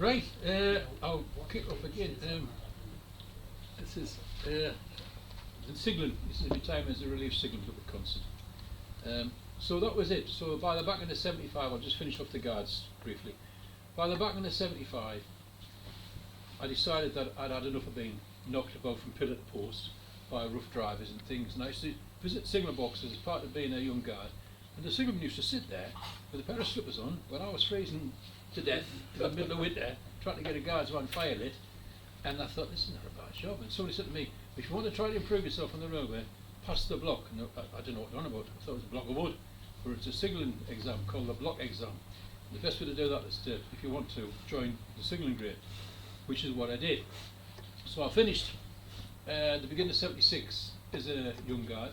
Right, I'll kick off again. This is the signalling. This is my time as a relief signalling up at Consett. So that was it. So by the back end of '75, I'll just finish off the guards briefly. By the back end of '75, I decided that I'd had enough of being knocked about from pillar to post by rough drivers and things. And I used to visit signal boxes as part of being a young guard. And the signalman used to sit there with a pair of slippers on when I was freezing to death in the middle of winter, trying to get a guard's one fire lit. And I thought, this is not a bad job. And somebody said to me, if you want to try to improve yourself on the roadway, pass the block. And I didn't know what they're on about. I thought it was a block of wood. But it's a signalling exam called the block exam. And the best way to do that is to, if you want to, join the signalling grade, which is what I did. So I finished at the beginning of '76 as a young guard,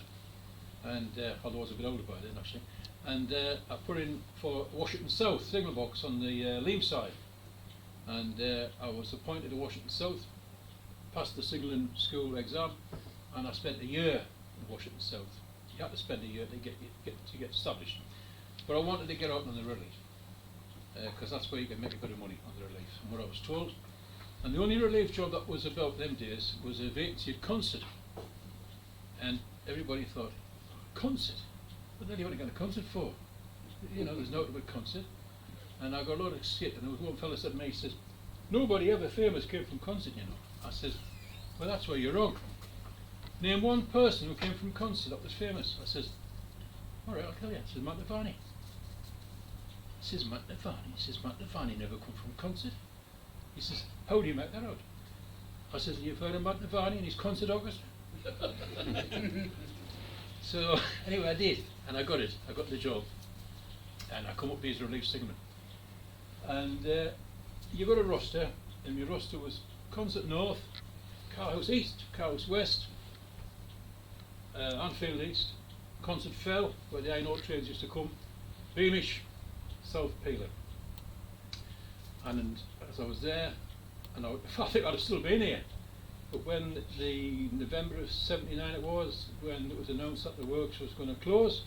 and although I was a bit older by then actually, and I put in for Washington South signal box on the Leam side, and I was appointed to Washington South, passed the signalling school exam, and I spent a year in Washington South. You had to spend a year to get established, but I wanted to get out on the relief because that's where you can make a bit of money on the relief, from what I was told. And the only relief job that was about them days was a vacancy at Consett, and everybody thought, Consett? What the hell are you going to Consett for? You know, there's nothing about Consett. And I got a lot of shit, and there was one fellow said to me, he says, nobody ever famous came from Consett, you know. I says, well, that's where you're wrong. Name one person who came from Consett that was famous. I says, all right, I'll tell you. I says, Matt Navani. He says, Matt Navani? He says, Matt Navani never come from Consett. He says, how do you make that out? I says, you've heard of Matt Navani and his Consett Orchestra? So anyway, I did, and I got it. I got the job, and I come up as relief signalman. And you got a roster, and my roster was Consett North, Carhouse East, Carhouse West, Anfield East, Consett Fell, where the iron ore trains used to come, Beamish, South Peeler. And as I was there, and I think I'd have still been here, but when the November of '79 it was, when it was announced that the works was going to close,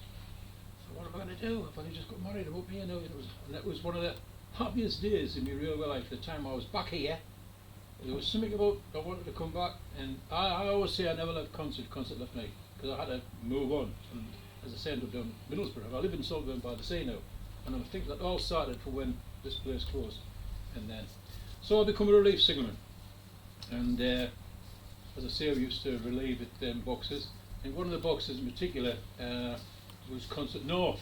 so what am I going to do? I've only just got married, I won't be here now. And that was one of the happiest days in my real life, the time I was back here. There was something about, I wanted to come back, and I always say I never left Consett left me, because I had to move on. And as I say, I ended up down Middlesbrough. I live in Saltburn by the sea now, and I think that all started for when this place closed. And then, so I become a relief signalman, and as I say, we used to relieve at them boxes, and one of the boxes in particular was Consett North,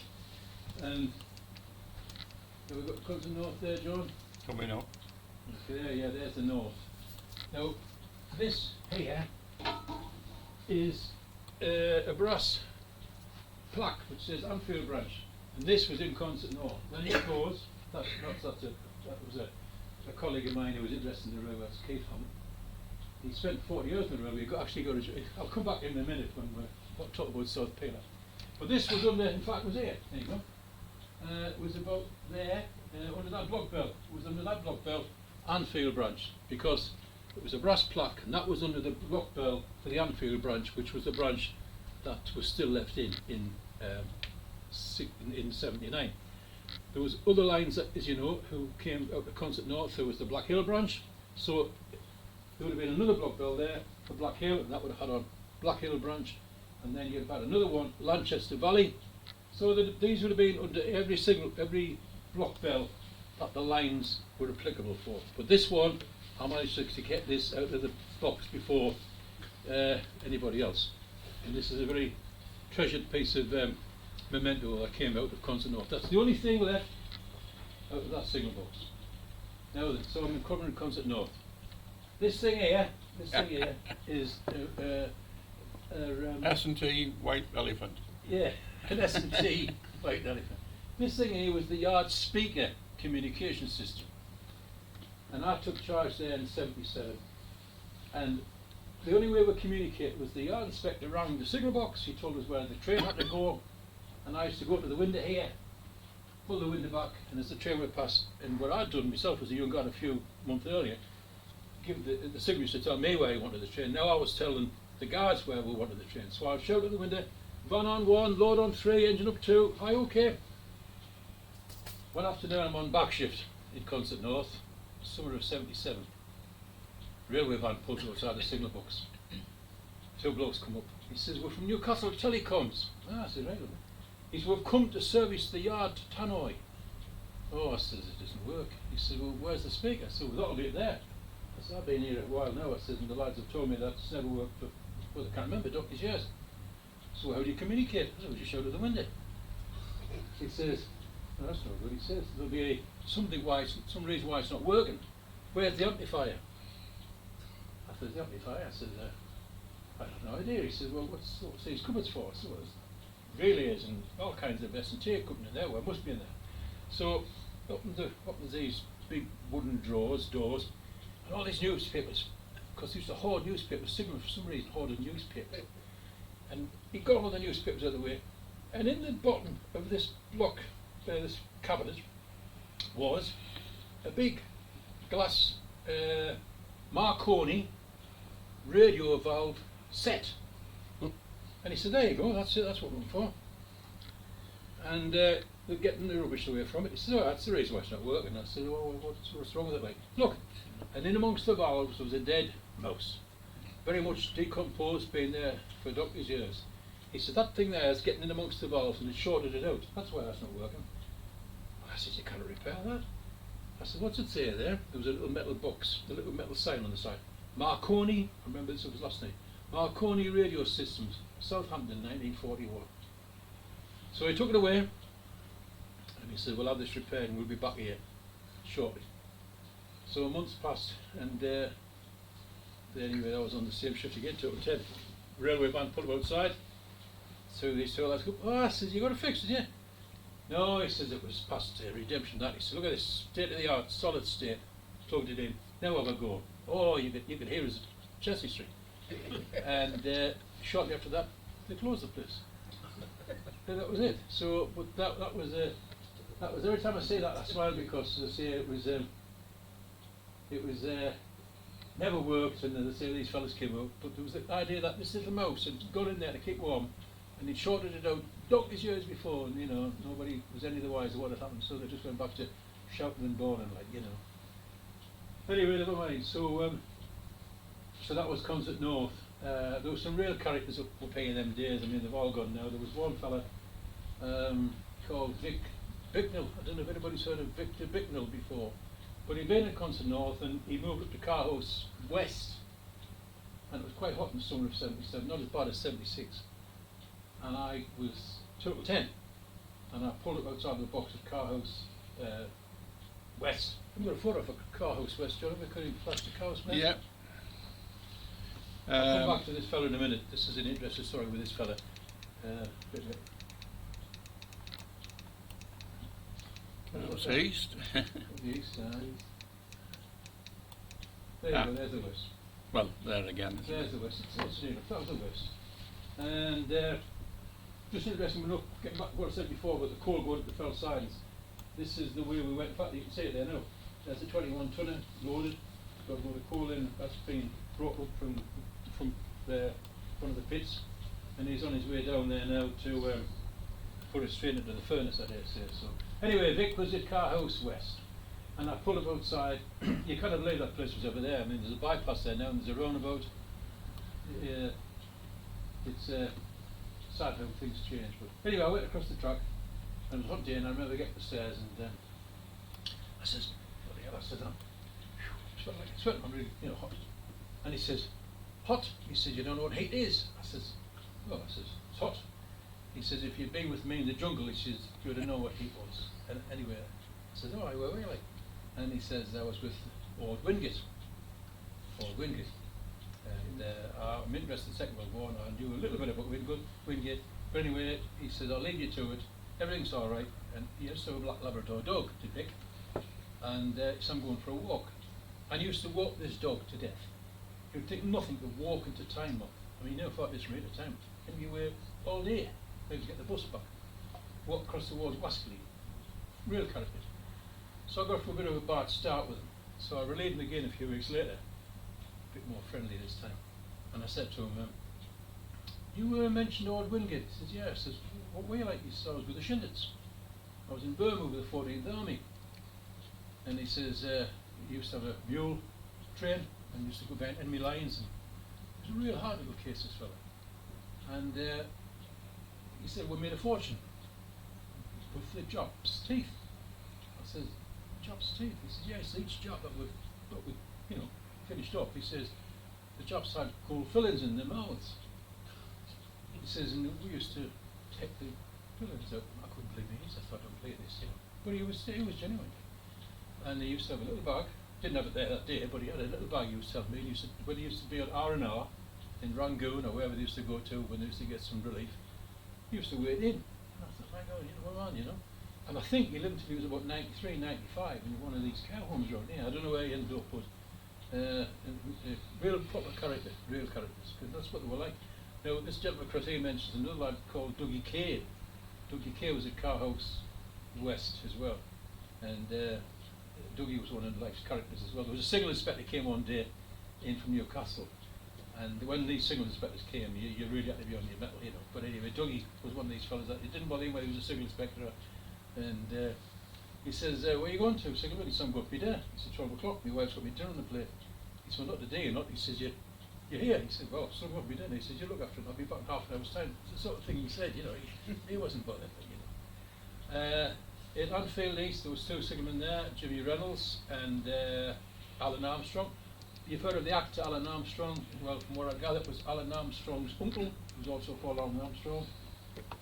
and have we got Consett North there, John? Coming up. Okay, yeah, there's the North. Now, this here is a brass plaque which says Anfield Branch, and this was in Consett North. Then it goes, that was a colleague of mine who was interested in the railways, Keith Hunt. He spent 40 years in the railway. Actually got I'll come back in a minute when we're talking about South Peeler. But this was under, in fact, was here. There you go. It was about there, under that block bell. It was under that block bell, Anfield Branch, because it was a brass plaque, and that was under the block bell for the Anfield Branch, which was the branch that was still left in '79. There was other lines, that, as you know, who came out of Consett North. There was the Black Hill branch, so there would have been another block bell there for Black Hill, and that would have had a Black Hill branch, and then you'd have had another one, Lanchester Valley. So these would have been under every block bell that the lines were applicable for. But this one, I managed to get this out of the box before anybody else, and this is a very treasured piece of memento that came out of Consett North. That's the only thing left out of that signal box. Now then, so I'm covering Consett North. This thing here is S&T white elephant. yeah, an S&T white elephant. This thing here was the yard speaker communication system, and I took charge there in '77. And the only way we communicate was the yard inspector rang the signal box. He told us where the train had to go, and I used to go to the window here, pull the window back, and as the train would pass, and what I'd done myself as a young guy a few months earlier, give the signal used to tell me where he wanted the train. Now I was telling the guards where we wanted the train. So I'd shout at the window, van on 1, load on 3, engine up 2, hi, okay. One afternoon I'm on back shift in Consett North, summer of '77. Railway van pulls outside the signal box. Two blokes come up. He says, "We're from Newcastle Telecoms." Ah, I said, "Right." He said, "We've come to service the yard to Tannoy." Oh, I says, "It doesn't work." He said, "Well, where's the speaker?" I said, "Well, that'll be it there." I said, "I've been here a while now." I said, "And the lads have told me that's never worked for, well, I can't remember, donkey's years." So how do you communicate? I said, "Well, you shout at the window." He says, "No, that's not good." He says, "There'll be something why, some reason why it's not working. Where's the amplifier?" I said, "The amplifier?" I said, "I have no idea." He said, "Well, what's these cupboards for?" I said, "Well, there's relays and all kinds of S&T equipment in there. Well, it must be in there." So opens these big wooden doors, and all these newspapers, because he used to hoard newspapers. Sigma, for some reason, hoarded newspapers. And he got all the newspapers out of the way, and in the bottom of this block, this cabinet, was a big glass Marconi radio valve set. And he said, "There you go, that's it, that's what we're for." And they're getting the rubbish away from it. He said, "Oh, that's the reason why it's not working." I said, "Oh, well, what's wrong with it, like?" Look, and in amongst the valves was a dead mouse, very much decomposed, been there for donkey's years. He said, "That thing there is getting in amongst the valves and it shorted it out. That's why that's not working." I said, "You can't repair that." I said, "What's it say there?" There was a little metal box, a little metal sign on the side. Marconi, I remember this was his last name, Marconi Radio Systems, Southampton, 1941. So he took it away, and he said, "We'll have this repaired and we'll be back here shortly." So months passed, and anyway, I was on the same shift again, 2 to 10. Railway van pulled up outside. So these two lads go, "Oh," I says, "You got to fix it, yeah?" "No," he says, "it was past redemption, that." He said, "Look at this, state of the art, solid state." Plugged it in. "Now have a go." Oh, you could hear us at Chelsea Street. And shortly after that, they closed the place. And that was it. So, but that was every time I say that, I smile, because as I say it was never worked, and as I say these fellas came out. But there was the idea that this little mouse had got in there to keep warm, and he'd shorted it out donkey's years before, and nobody was any the wiser what had happened. So they just went back to shouting and bawling, like. Anyway, never mind. So that was Consett North. There were some real characters up here in them days. I mean, they've all gone now. There was one fella called Vic Bicknell. I don't know if anybody's heard of Victor Bicknell before, but he'd been at Consett North, and he moved up to Carhouse West, and it was quite hot in the summer of '77, not as bad as '76. And I was 2 to 10, and I pulled up outside the box of Carhouse West. I've got a photo of a Carhouse West, John. Could you flash the Carhouse West? Yeah. I'll come back to this fella in a minute. This is an interesting story with this fella. It's east. The east side. There you go, there's the west. Well, there again. There's the west. It's near enough. That was the west. And just interesting, we're not getting back to what I said before about the coal going to the fell sides. This is the way we went. In fact, you can see it there now. There's a 21 tonner loaded. Got a load of coal in. That's been brought up from one of the pits, and he's on his way down there now to put it straight into the furnace, I dare say. So anyway, Vic was at Carhouse West, and I pulled up outside. You can't believe that place was over there. I mean, there's a bypass there now, and there's a roundabout. It's sad how things change. But anyway, I went across the track, and it was hot day, and I remember getting upstairs, and I says, "Bloody hell," I said, "I'm sweating, I'm really, hot." And he says, "Hot?" He says, "You don't know what heat is." I says, "Well," I says, "It's hot." He says, "If you'd been with me in the jungle," he says, "you would know what heat was." And anyway, I says, "Oh, where were you?" And he says, "I was with Old Wingate. Old Wingate. And I'm interested in the Second World War, and I knew a little bit about Wingate. But anyway," he says, "I'll leave you to it. Everything's all right." And he used to have a black Labrador dog to pick. And so I'm going for a walk. And he used to walk this dog to death. You'd think nothing but walk into Tynemouth. I mean, you never thought this rate of time. And you were all day. Maybe to get the bus back. Walk across the wall to Wascally. Real character. So I got for a bit of a bad start with him. So I relayed him again a few weeks later. A bit more friendly this time. And I said to him, "You mentioned Old Wingate." He says, "Yeah." I says, "What were you like?" He says, "I was with the Shindits. I was in Burma with the 14th Army." And he says, he used to have a mule train and used to go behind enemy lines. And it was a real hard little case, this fella. And he said, we made a fortune with the Job's teeth. I says, Job's teeth? He says, yes, each job that we finished up, he says, the Jobs had gold fillings in their mouths. He says, and we used to take the fillings out. I couldn't believe it. I thought, I'd play this, But he was genuine. And he used to have a little bag. Didn't have it there that day, but he had a little bag, he was telling me. When he used to be on R&R in Rangoon or wherever they used to go to when they used to get some relief, he used to wait in. And I thought, my God, And I think he lived until he was about 93, 95 in one of these care homes around here. I don't know where he ended up, but real proper character, real characters, because that's what they were like. Now, this gentleman across here mentions another lad called Dougie Kay. Dougie Kay was at Carhouse West as well, and Dougie was one of life's characters as well. There was a signal inspector came one day in from Newcastle, and when these signal inspectors came, you really had to be on your mettle, But anyway, Dougie was one of these fellas that it didn't bother him whether he was a signal inspector, and he says, where are you going to? I said, well, I'm going to be there. He said, 12 o'clock, my wife's got me dinner on the plate. He said, well, not today, not. He says, you're here. He said, well, still got to be dinner. He says, you look after it, I'll be back in half an hour's time. It's the sort of thing he said, he wasn't bothered, At Anfield East, there was two signalmen there, Jimmy Reynolds and Alan Armstrong. You've heard of the actor Alan Armstrong? Well, from what I gather, it was Alan Armstrong's uncle, who was also called Alan Armstrong.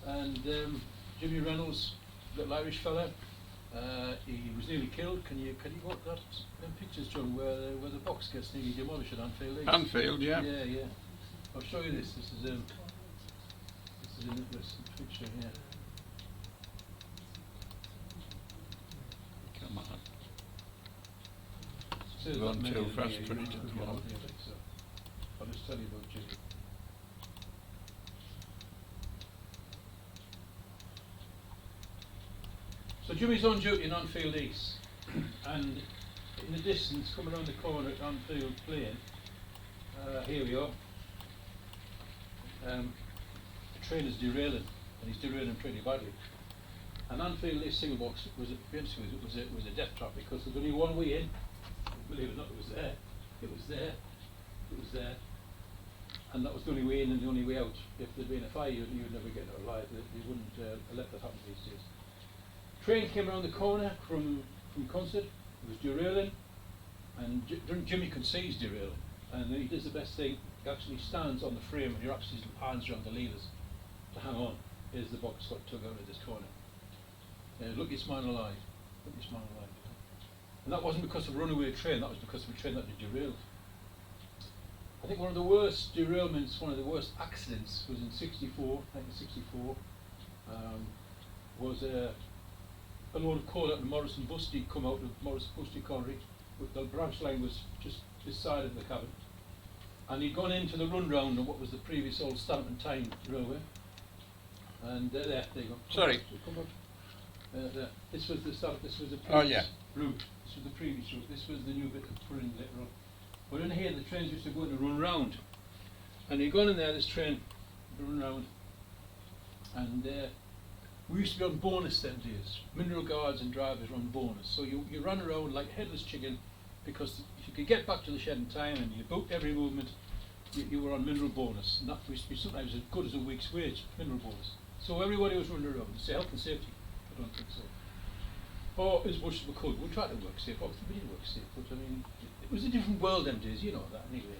And Jimmy Reynolds, little Irish fella, he was nearly killed. Can you go to them pictures, John, where the box gets nearly demolished at Anfield East? Anfield, yeah. Yeah. I'll show you this. This is an interesting picture here. Come on. Gone too fast for it. So I'll just tell you about Jimmy. So Jimmy's on duty in Anfield East, and in the distance, coming around the corner at Anfield Plain, here we are. The train is derailing, and he's derailing pretty badly. And Anfield East single box was a death trap because there's only one way in. Believe it or not, it was there. It was there. It was there. And that was the only way in and the only way out. If there'd been a fire, you would never get out alive. They wouldn't let that happen these days. Train came around the corner from Consett. It was derailing, and Jimmy can see he's derailing, and he does the best thing. He actually stands on the frame, and he wraps his hands around the levers to hang on. Here's the box got took out of this corner. Look, you're smiling alive. Look, you're smiling alive. And that wasn't because of a runaway train. That was because of a train that had derailed. I think one of the worst derailments, one of the worst accidents, was in 1964. Was a load of coal out of Morrison Busty come out of Morrison Busty Colliery. The branch line was just this side of the cabin, and he'd gone into the run round on what was the previous old Stanton Tyne railway. And there you go. Sorry. There. This was the start. This was the previous Oh, yeah. route. This was the previous route. This was the new bit that put in later on. But in here, the trains used to go in and run round, and he'd gone in there. This train run round, and we used to be on bonus them days. Mineral guards and drivers were on bonus. So you ran around like a headless chicken, because if you could get back to the shed in time and you booked every movement, you were on mineral bonus. And that used to be sometimes as good as a week's wage, mineral bonus. So everybody was running around. It's health and safety. I don't think so. Or as much as we could. We tried to work safe. Obviously we didn't work safe, but I mean, it was a different world them days, you know that anyway.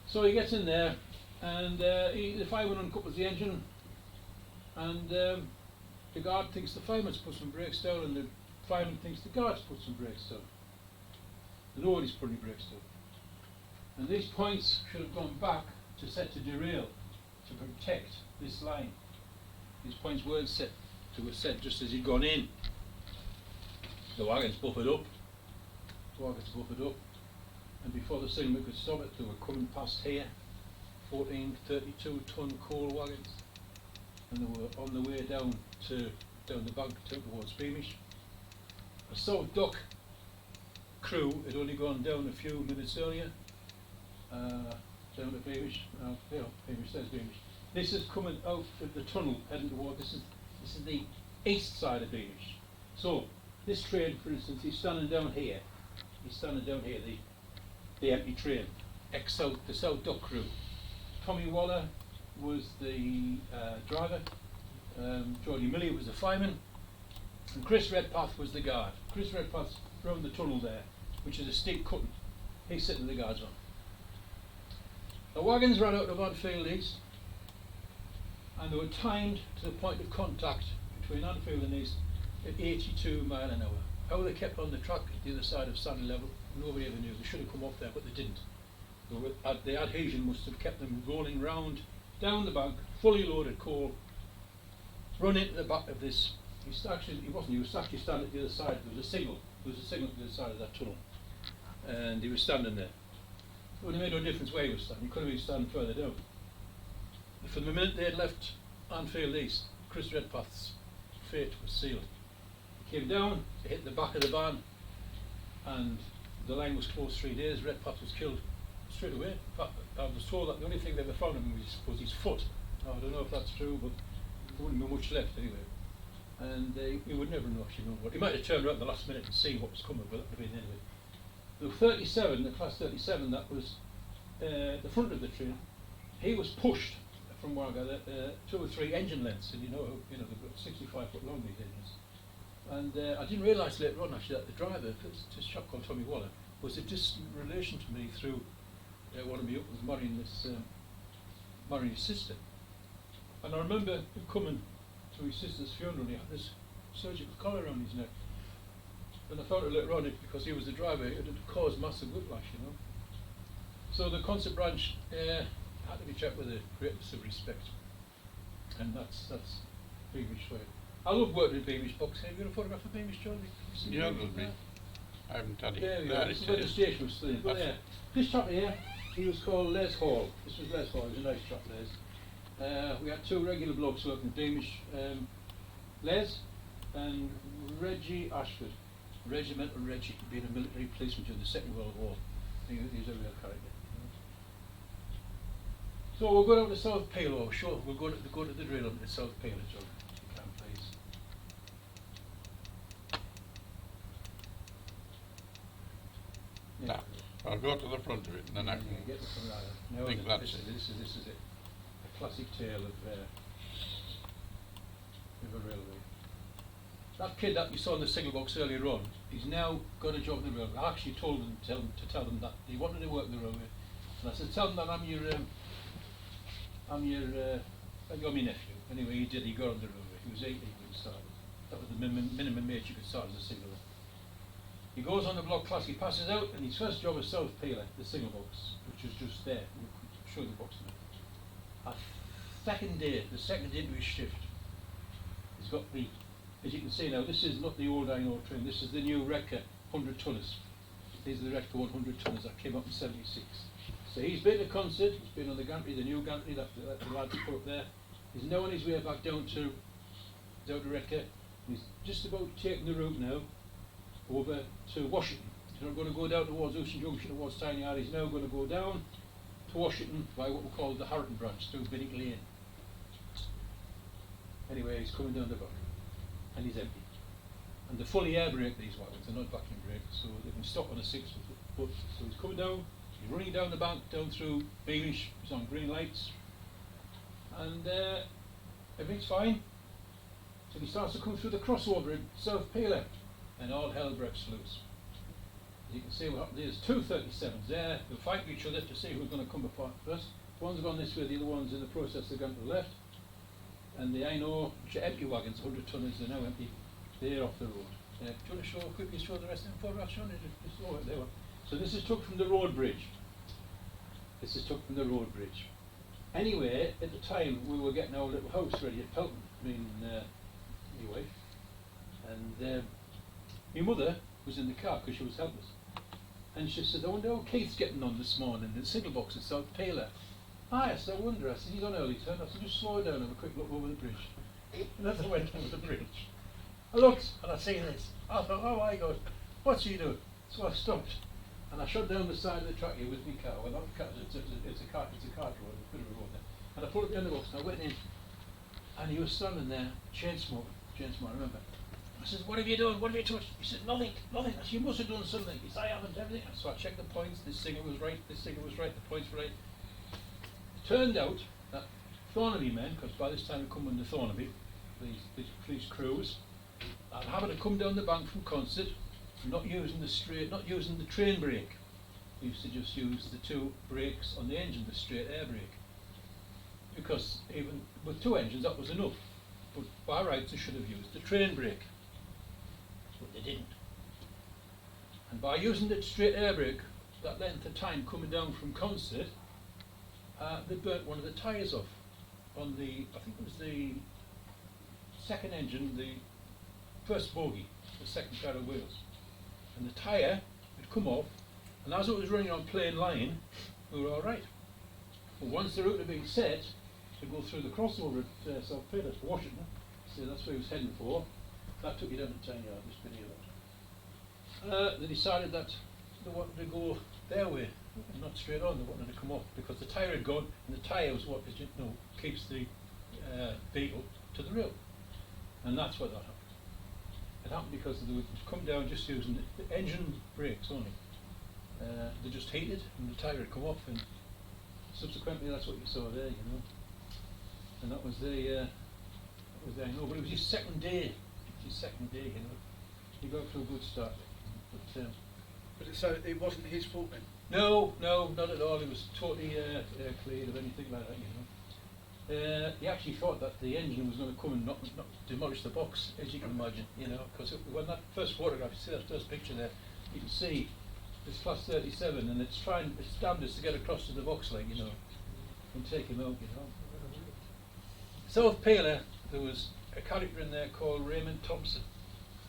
So he gets in there, and the fireman uncouples the engine, and the guard thinks the fireman's put some brakes down, and the fireman thinks the guard's put some brakes down. Nobody's putting brakes down. And these points should have gone back to set to derail, to protect this line. These points weren't set. They were set just as he'd gone in. The wagons buffered up. And before the signalman could stop it, they were coming past here, 14 32-ton coal wagons. And they were on the way down the bank towards Beamish. A South Dock crew had only gone down a few minutes earlier, down to Beamish. Beamish says Beamish. This is coming out of the tunnel heading toward. This is the east side of Beamish. So this train, for instance, is standing down here, he's standing down here, the empty train, the South Dock crew. Tommy Waller was the driver, Geordie Millie was the fireman, and Chris Redpath was the guard. Chris Redpath's round the tunnel there, which is a steep cutting. He's sitting the guards on. The wagons ran out of Anfield East, and they were timed to the point of contact between Anfield and East at 82 mile an hour. How they kept on the track at the other side of Sandy Level, nobody ever knew. They should have come off there, but they didn't. The adhesion must have kept them rolling round, down the bank, fully loaded coal, run into the back of this. He was actually standing at the other side. There was a signal at the other side of that tunnel. And he was standing there. It would have made no difference where he was standing. He could have been standing further down. From the minute they had left Anfield East, Chris Redpath's fate was sealed. He came down, he hit the back of the van, and the line was closed 3 days. Redpath was killed straight away. In fact, I was told that the only thing they ever found him was his foot. Now, I don't know if that's true, but there wouldn't be much left anyway. And he would never actually know what. He might have turned around at the last minute and seen what was coming, but that would have been anyway. The 37, the class 37, that was the front of the train. He was pushed from where I got 2 or 3 engine lengths, and they've got 65 foot long, these engines. And I didn't realise later on actually that the driver, this chap called Tommy Waller, was a distant relation to me through one of my uncles marrying his sister. And I remember him coming to his sister's funeral. He had this surgical collar around his neck. And I found it later on, because he was the driver, it had caused massive whiplash, you know. So the Consett branch had to be checked with the greatest of respect. And that's Beamish for you. I love working in Beamish box. Have you got a photograph of Beamish, John? Yeah, there'll be. I haven't had it. There we go. This is where the station was still. But yeah, this chap here, he was called Les Hall. This was Les Hall. He was a nice chap, Les. We had 2 regular blokes working in Beamish, Les and Reggie Ashford. Regimental Reggie, being a military policeman during the Second World War. He was a real character. So we'll go down to South Pale, sure. We'll go to the drill on the South Pale, John. If you can, please. No, I'll go to the front of it and then I can get the front of it. No, think that's it. This is it. A classic tale of a railway. That kid that you saw in the signal box earlier on, he's now got a job in the railway. I actually told him to tell them that he wanted to work in the railway, and I said, tell them that I'm your my nephew. Anyway, he did. He got on the railway. He was 18 when he started. That was the minimum age you could start as a signaller. He goes on the block class. He passes out, and his first job is South Peeler, the signal box, which is just there. We'll show the box now. The second into his shift, he's got the. As you can see now, this is not the old iron ore train, this is the new Wrecker 100 tonners. These are the Wrecker 100 tonners that came up in 76. So he's been to Consett, he's been on the gantry, the new gantry that the lads put up there. He's now on his way back down to Wrecker. He's just about taking the route now over to Washington. He's not going to go down towards Ocean Junction, towards Tiny Yard. He's now going to go down to Washington by what we call the Harrington branch, through Binnick Lane. Anyway, he's coming down the back. And he's empty. And they fully air brake these wagons, they're not vacuum brake, so they can stop on a 6 foot. So he's coming down, he's running down the bank, down through Beamish, he's on green lights, and everything's fine. So he starts to come through the crossover in South Peeler, and all hell breaks loose. As you can see what happened, there's 2 37s there, they'll fight each other to see who's going to come apart first. One's gone this way, the other one's in the process of going to the left. And the iron ore, which are empty wagons, 100 tonners, they're now empty. They're off the road. Do you want to quickly show the rest of the photographs, Sean? There one. So this is took from the road bridge. Anyway, at the time we were getting our little house ready at Pelton, my wife. And my mother was in the car because she was helpless. And she said, I wonder how Keith's getting on this morning in the signal box in South Peeler. Yes, I wonder. I said, he's on early turn. I said, just slow down and have a quick look over the bridge. And as I went over the bridge, I looked and I see this. I thought, oh my God, what's he doing? So I stopped and I shut down the side of the track here with my car. Well, not a car, it's a cart road, a bit of a road there. And I pulled up the box and I went in, and he was standing there, chain smoking, I remember. I says, what have you done? What have you touched? He said, nothing, nothing. I said, you must have done something. He said, I haven't, everything. So I checked the points, this singer was right, this singer was right, the points were right. Turned out that Thornaby men, because by this time we come under Thornaby, these police crews, are having to come down the bank from Consett, not using the train brake. We used to just use the two brakes on the engine, the straight air brake. Because even with two engines that was enough. But by rights they should have used the train brake. But they didn't. And by using the straight air brake, that length of time coming down from Consett, they burnt one of the tyres off on the, I think it was the second engine, the first bogie, the second pair of wheels. And the tyre had come off, and as it was running on plain line, we were alright. But once the route had been set to go through the crossover at South Peter, Washington, so that's where he was heading for, that took you down to 10 yards, this video. They decided that they wanted to go their way, and not straight on, they wanted to come off, because the tyre had gone, and the tyre was what keeps the vehicle to the rail. And that's what that happened. It happened because they would come down just using the engine brakes only. They just heated, and the tyre had come off, and subsequently that's what you saw there, And that was the, but it was his second day, He got through a good start. But so it wasn't his fault then? No, not at all. He was totally cleared of anything like that, He actually thought that the engine was going to come and not demolish the box, as you can imagine, because when that first photograph, you see that first picture there, you can see this class 37, and it's damned us to get across to the box leg, and take him out, South Peeler, there was a character in there called Raymond Thompson,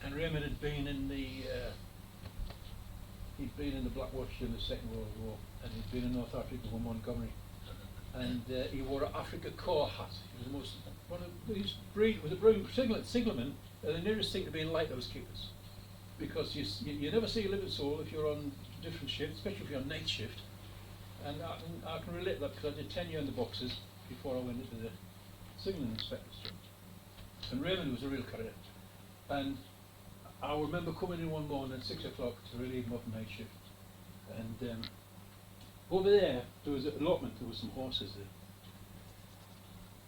and Raymond had been in the Black Watch during the Second World War, and he'd been in North Africa with Montgomery, and he wore an Africa Corps hat. He was one of these was a brilliant signalman, the nearest thing to being lighthouse keepers, because you never see a living soul if you're on different shifts, especially if you're on night shift, and I can relate to that because I did 10 years in the boxes before I went into the signalling inspector's job. And Raymond was a real character, and I remember coming in one morning at 6 o'clock to relieve him of night shift, and over there was an allotment, there were some horses there.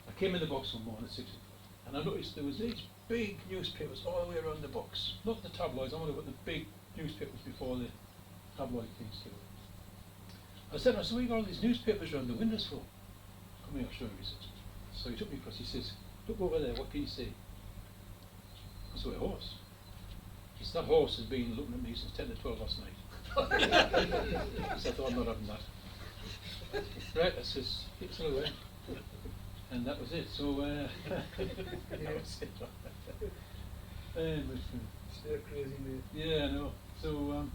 I came in the box one morning at 6 o'clock, and I noticed there was these big newspapers all the way around the box, not the tabloids, I'm talking about the big newspapers before the tabloid things came. I said, what you got all these newspapers around the windows for? Come here, I'll show you, he says. So he took me across, he says, look over there, what can you see? I saw a horse. He said, that horse has been looking at me since 10 to 12 last night. So I thought, I'm not having that. Right, I says, it's away. And that was it. So, that was it. Still crazy, mate. Yeah, I know. So,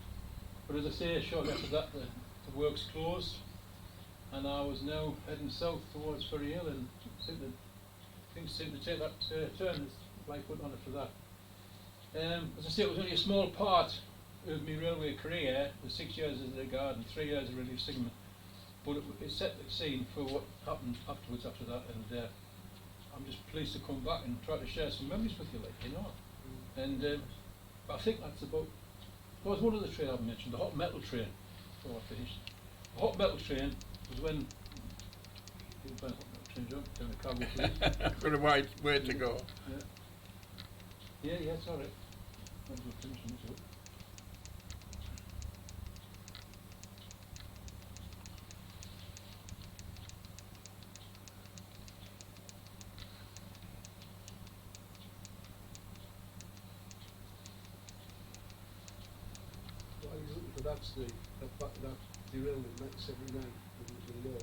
but as I say, shortly after that, the works closed, and I was now heading south towards Ferry Hill, and things seemed to take that turn as life went on after that. As I say, it was only a small part of my railway career, the 6 years as a guard and 3 years as a relief signalman, but it set the scene for what happened afterwards after that, and I'm just pleased to come back and try to share some memories with you, and I think that's about, there was one other train I haven't mentioned, the hot metal train, before I finished. The hot metal train was when, hot metal train jump down the cargo fleet. Got a way to go. Yeah, it's all right. Might as well finish this up. What I was looking for, that's the fact that derailment next every night with the law.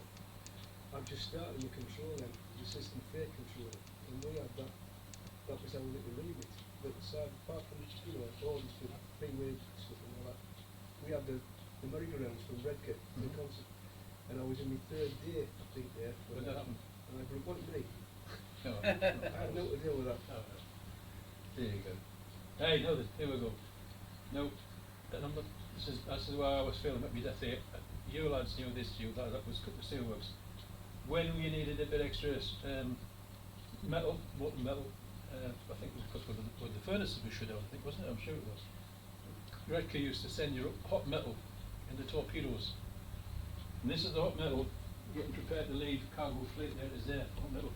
I've just started the control then, the system fare control, and we had that was how we leave it. But aside, apart from all this freeway stuff and all that, we had the merry-go-rounds from Redgate to Consett, and I was in my third day, I think, there when that happened. And I thought, what me? No, I had no to deal with that. no. There you go. Hey, no, here we go. No, this is why I was feeling at me death here. You lads knew this, that was the Steelworks. When we needed a bit extra metal, molten metal, I think it was because when the furnaces were shut down, I think, wasn't it? I'm sure it was. Directly used to send your hot metal in the torpedoes. And this is the hot metal getting prepared to leave cargo fleet. There it is there, hot metal.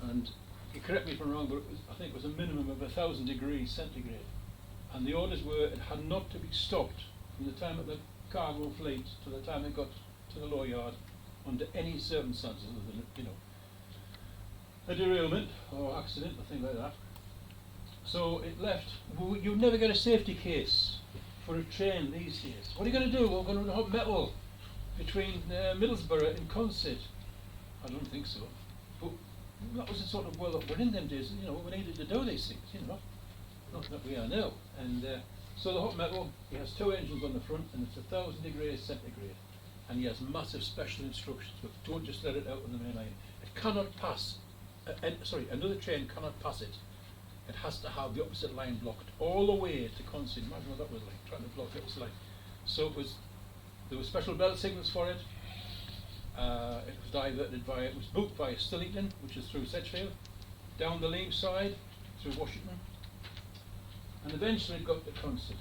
And you correct me if I'm wrong, but I think it was a minimum of 1,000 degrees centigrade. And the orders were it had not to be stopped from the time of the cargo fleet to the time it got to the law yard under any circumstances other than, a derailment or accident or thing like that. So it left. You never get a safety case for a train these days. What are you going to do? We're going to hot metal between Middlesbrough and Consett. I don't think so. But that was the sort of world that we're in them days. We needed to do these things. Not that we are now. And so the hot metal, he has 2 engines on the front, and it's 1,000 degrees centigrade. And he has massive special instructions. But don't just let it out on the main line. It cannot pass. Another train cannot pass it. It has to have the opposite line blocked all the way to Consett. Imagine what that was like, trying to block the opposite line. So there were special belt signals for it. It was diverted it was booked via Stillington, which is through Sedgefield, down the Leam side, through Washington, and eventually it got to Consett.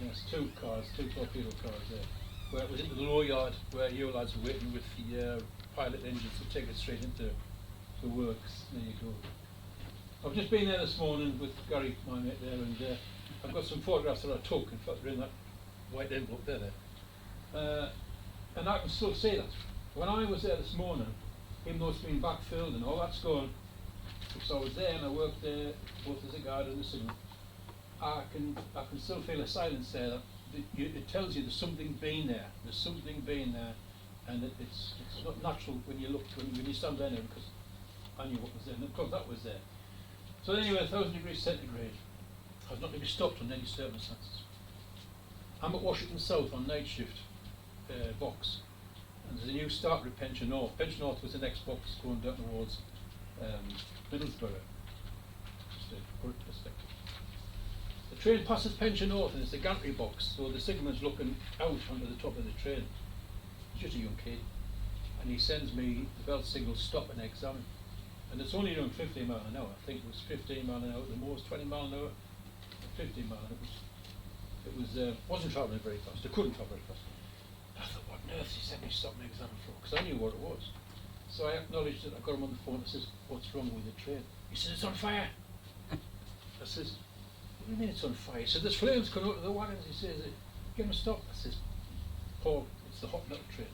There's 2 torpedo cars there, where it was into the low yard, where you lads were waiting with the pilot engines to take it straight into the works. There you go. I've just been there this morning with Gary, my mate there, and I've got some photographs that I took. In fact, they're in that white envelope there. And I can still see that. When I was there this morning, even though it's been backfilled and all that's gone, so I was there and I worked there both as a guard and a signal. I can still feel a silence there. That it tells you there's something been there. There's something been there, and it's not natural when you look when you stand there now, because I knew what was there, and of course that was there. So anyway, 1,000 degrees centigrade has not to be stopped under any circumstances. I'm at Washington South on night shift box, and there's a new starter at Pension North. Pension North was the next box going down towards Middlesbrough. Just to put it in perspective. The train passes Pension North and it's a gantry box, so the signalman's looking out onto the top of the train. He's just a young kid, and he sends me the belt signal, stop and examine. And it's only around 15 miles an hour. I think it was 15 miles an hour at the most, 20 miles an hour, 15 miles an hour. It wasn't travelling very fast. It couldn't travel very fast. I thought, what on earth he sent me to stop and examine for? Because I knew what it was. So I acknowledged it. I got him on the phone. I says, what's wrong with the train? He says, it's on fire. I says, what do you mean it's on fire? He says, there's flames coming out of the wagons. He says, get him a stop. I says, Paul, it's the hot metal train.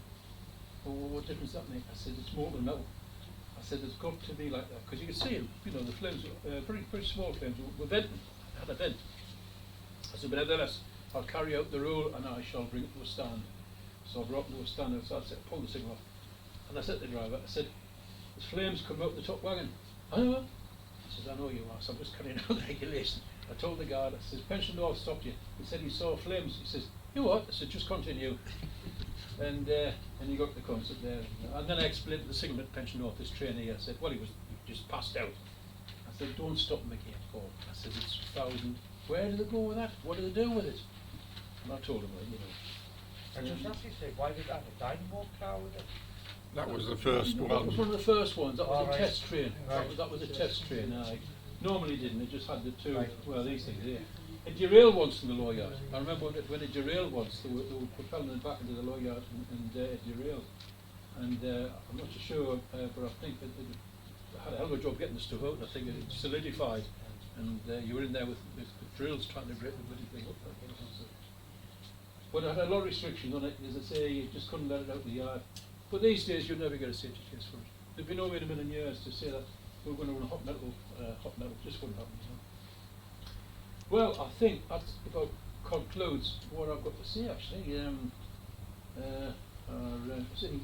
Well, what difference does that make? I said, it's molten metal. I said, there's got to be like that. Because you can see, the flames, very small flames, were venting. I had a vent. I said, but nevertheless, I'll carry out the rule and I shall bring it to a stand. So I brought it to a stand and I said, pull the signal off. And I said to the driver, I said, there's flames coming out the top wagon. I know. He says, I know you are, so I'm just carrying out the regulation. I told the guard, I says, Pension North stopped you. He said he saw flames. He says, you what? I said, just continue. And he got the Consett there. And then I explained to the signalman at Pension North, this train here, I said, well, he just passed out. I said, don't stop him again, Paul. I said, it's 1,000. Where do they go with that? What do they do with it? And I told him, I just actually say, why did that have a dynamo car with it? That was the first one. That was one of the first ones. That was Oh, a right. test train. Right. That was a test train. Normally didn't. It just had the 2. Right. Well, these things here. It derailed once in the law yard. I remember when it derailed once, they were propelling it back into the law yard, and it derailed. And I'm not so sure, but I think it had a hell of a job getting the stuff out. I think it solidified, and you were in there with drills trying to break the bloody thing up. But it had a lot of restrictions on it. As I say, you just couldn't let it out the yard. But these days, you'll never get a safety case for it. There'd be no way in a million years to say that we're going to run hot metal. Just wouldn't happen. Well, I think that about concludes what I've got to say, actually. Is there any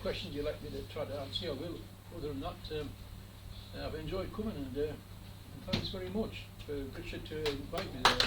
questions you'd like me to try to answer? I will. Other than that, I've enjoyed coming, and thanks very much for Richard to invite me there.